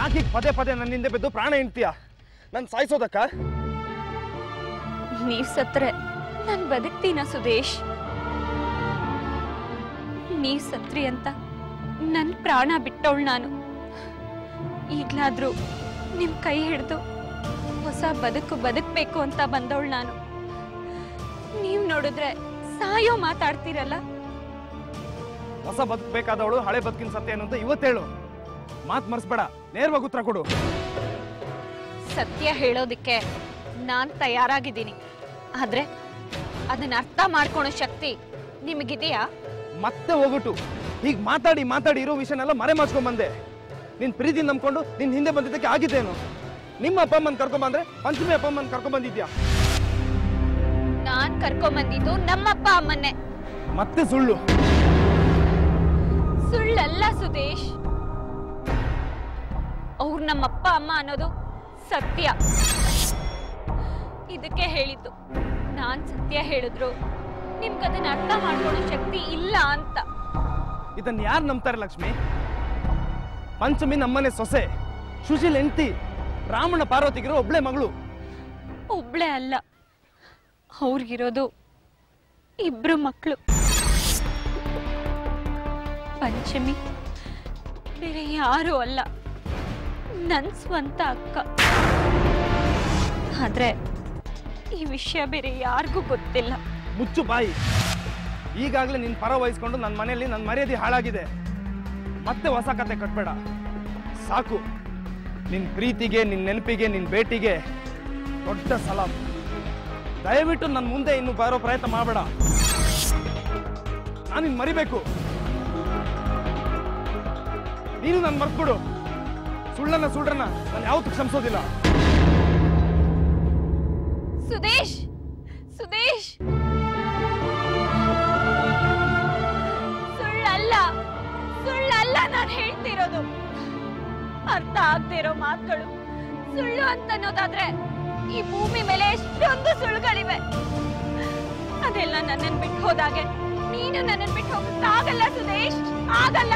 ಯಾಕೆ ಪದೇ ಪದೇ ನನ್ನ ಹಿಂದೆ ಬಿದ್ದು ಪ್ರಾಣ ಹಿಂಡ್ತೀಯ? ನಾನು ಸಾಯಿಸೋದಕ್ಕ? ನೀವ್ ಸತ್ರೆ ನಾನು ಬದುಕ್ತೀನ ಸುದೇಶ್? ನೀವ್ ಸತ್ರಿ ಅಂತ ನನ್ ಪ್ರಾಣ ಬಿಟ್ಟವಳು ನಾನು. ಈಗ್ಲಾದ್ರೂ ನಿಮ್ ಕೈ ಹಿಡಿದು ಹೊಸ ಬದುಕು ಬದುಕ್ಬೇಕು ಅಂತ ಬಂದವಳು ನಾನು. ನೀವ್ ನೋಡಿದ್ರೆ ಸಾಯೋ ಮಾತಾಡ್ತೀರಲ್ಲ. ಹೊಸ ಬದುಕಬೇಕಾದವಳು ಹಳೆ ಬದುಕಿನ ಸತ್ಯ ಏನು ಅಂತ ಇವತ್ತೇಳು. ಮಾತು ಮರ್ಸ್ಬೇಡ, ನೇರವಾಗಿ ಉತ್ತರ ಕೊಡು. ಸತ್ಯ ಹೇಳೋದಿಕ್ಕೆ ನಾನ್ ತಯಾರಾಗಿದ್ದೀನಿ, ಆದ್ರೆ ಅದನ್ನ ಅರ್ಥ ಮಾಡ್ಕೊಳೋ ಶಕ್ತಿ ನಿಮಗಿದೆಯಾ? ಮತ್ತೆ ಹೋಗ್ಬಿಟ್ಟು ಈಗ ಮಾತಾಡಿ ಮಾತಾಡಿ ಇರೋ ವಿಷಯನೆಲ್ಲ ಮರೆ ಮಾಡ್ಸ್ಕೊಂಡ್ ಬಂದೆ. ನಿನ್ ಪ್ರೀತಿ ನಂಬ್ಕೊಂಡು ನಿನ್ ಹಿಂದೆ ಬಂದಿದ್ದಕ್ಕೆ ಆಗಿದ್ದೇನು? ನಿಮ್ಮ ಅಪ್ಪ ಅಮ್ಮನ್ ಕರ್ಕೊಂಬಂದ್ರೆ ಪಂಚಮಿ ಅಪ್ಪ ಅಮ್ಮನ್ ಕರ್ಕೊಂಡ್ ಬಂದಿದ್ಯಾ? ನಾನ್ ಕರ್ಕೊಂಬಂದಿದ್ದು ನಮ್ಮಪ್ಪ ಅಮ್ಮನ್ನೇ. ಮತ್ತೆ ಸುಳ್ಳು? ಸುಳ್ಳಲ್ಲ ಸುದೇಶ್, ಅವ್ರು ನಮ್ಮಪ್ಪ ಅಮ್ಮ ಅನ್ನೋದು ಸತ್ಯ. ಇದಕ್ಕೆ ಹೇಳಿದ್ದು ನಾನ್ ಸತ್ಯ ಹೇಳಿದ್ರು ನಿಮ್ಗದನ್ನ ಅರ್ಥ ಮಾಡ್ಕೊಳ್ಳೋ ಶಕ್ತಿ ಇಲ್ಲ ಅಂತ. ಇದನ್ನ ಯಾರು ನಂಬ್ತಾರೆ ಲಕ್ಷ್ಮಿ? ಪಂಚಮಿ ನಮ್ಮನೆ ಸೊಸೆ, ಸುಶೀಲ್ ಹೆಂಡತಿ, ರಾಮಣ್ಣ ಪಾರ್ವತಿಗಿರೋ ಒಬ್ಳೆ ಮಗಳು. ಒಬ್ಳೆ ಅಲ್ಲ, ಅವ್ರಿಗಿರೋದು ಇಬ್ರು ಮಕ್ಕಳು. ಪಂಚಮಿ ಬೇರೆ ಯಾರು ಅಲ್ಲ, ನನ್ ಸ್ವಂತ ಅಕ್ಕ. ಆದ್ರೆ ಈ ವಿಷಯ ಬೇರೆ ಯಾರಿಗೂ ಗೊತ್ತಿಲ್ಲ. ಮುಚ್ಚು ಬಾಯಿ. ಈಗಾಗಲೇ ನಿನ್ ಪರ ವಹಿಸ್ಕೊಂಡು ನನ್ನ ಮನೆಯಲ್ಲಿ ನನ್ನ ಮರ್ಯಾದೆ ಹಾಳಾಗಿದೆ. ಮತ್ತೆ ಹೊಸ ಕತೆ ಕಟ್ಬೇಡ, ಸಾಕು. ನಿನ್ ಪ್ರೀತಿಗೆ, ನಿನ್ ನೆನಪಿಗೆ, ನಿನ್ ಭೇಟಿಗೆ ದೊಡ್ಡ ಸಲಾಮ್. ದಯವಿಟ್ಟು ನನ್ನ ಮುಂದೆ ಇನ್ನು ಬರೋ ಪ್ರಯತ್ನ ಮಾಡಬೇಡ. ನಾನು ನಿನ್ ಮರಿಬೇಕು. ನೀನು ನನ್ನ ಮರ್ತ್ಬಿಡು. ಸುಳ್ಳನ್ನ ಸುಳ್ರನ್ನ ನಾನು ಯಾವತ್ತೂ ಕ್ಷಮಿಸೋದಿಲ್ಲ. ಸುದೇಶ್, ಸುದೇಶ್, ಸುಳ್ಳಲ್ಲ, ಸುಳ್ಳಲ್ಲ ನಾನು ಹೇಳ್ತಿರೋದು. ಅರ್ಥ ಆಗದೆ ಇರೋ ಮಾತುಗಳು ಸುಳ್ಳು ಅಂತ ಅನ್ನೋದಾದ್ರೆ ಈ ಭೂಮಿ ಮೇಲೆ ಎಷ್ಟೊಂದು ಸುಳ್ಳುಗಳಿವೆ. ಅದೆಲ್ಲ ನನ್ನನ್ನು ಬಿಟ್ಟು ಹೋದಾಗೆ ನೀನು ನನ್ನನ್ನು ಬಿಟ್ಟು ಹೋಗಕ್ಕಾಗಲ್ಲ ಸುದೇಶ್, ಆಗಲ್ಲ.